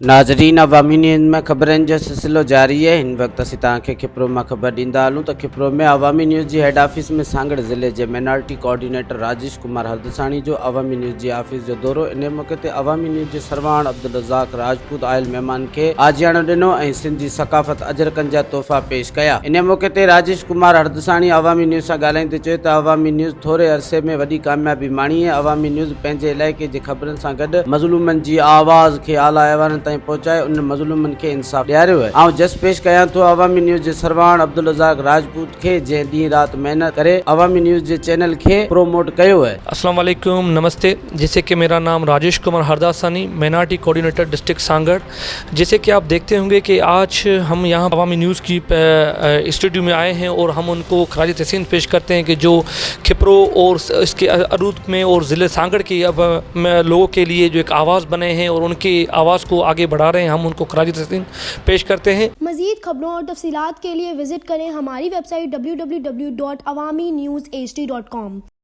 नाज़रीन, अवामी न्यूज़ में खबरनि जो सिलसिलो जारी है। इन वक्त असीं तव्हांखे कपरो में खबर ॾींदा हलूं त कपरो में अवामी न्यूज़ जी हेड ऑफिस में सانگهڙ ज़िले के मीनार्टी कोऑर्डिनेटर राजेश क़मار हरदासाणी जो अवामी न्यूज़ जी ऑफिस जो दौरो। इन मौके ते अवामी न्यूज़ जे सरवाण अब्दुल राजपूत आयल महिमान के आजियाणो ॾिनो ऐं सिंध जी सकाफ़त अजरकनि जा तोहफ़ा पेश कया। इन मौके ते राजेश क़मار हरदासाणी अवामी न्यूज़ सां ॻाल्हाईंदे चयो त अवामी न्यूज़ थोरे अरसे में वॾी कामयाबी माणी है। अवामी न्यूज़ पंहिंजे इलाइक़े जे ख़बरनि सां गॾु मज़लूमनि जी आवाज़ खे आला अहवालनि ताईं पहुचाए उन मज़लूमनि खे इंसाफ़ ॾियारियो है। आउं जस पेश कयां थो अवामी न्यूज़ जे सरवाण अब्दुल राजपूत खे जंहिं ॾींहुं राति मेहनत करे अवामी न्यूज़ जे चैनल के प्रोमोट कयो है। अस्सलाम वालेकुम, नमस्ते। जैसे कि मेरा नाम राजेश क़मर हरदासाणी, मीनार्टी कोऑर्डिनेटर डिस्ट्रिक्ट सانگهڙ। जैसे कि आप देखते होंगे कि आज हम यहाँ अवामी न्यूज़ की स्टूडियो में आए हैं और हम उनको खराज तहसीन पेश करते हैं कि जो कपरो और इसके अरूद में और ज़िले सانگهڙ की अब लोगों के लिए जो एक आवाज़ बने हैं और उनकी आवाज़ को आगे बढ़ा रहे हैं, हम उनको खराज तहसीन पेश करते हैं। मज़ीद खबरों और तफसीलात के लिए विजिट करें हमारी वेबसाइट www.awamiNewsHD.com।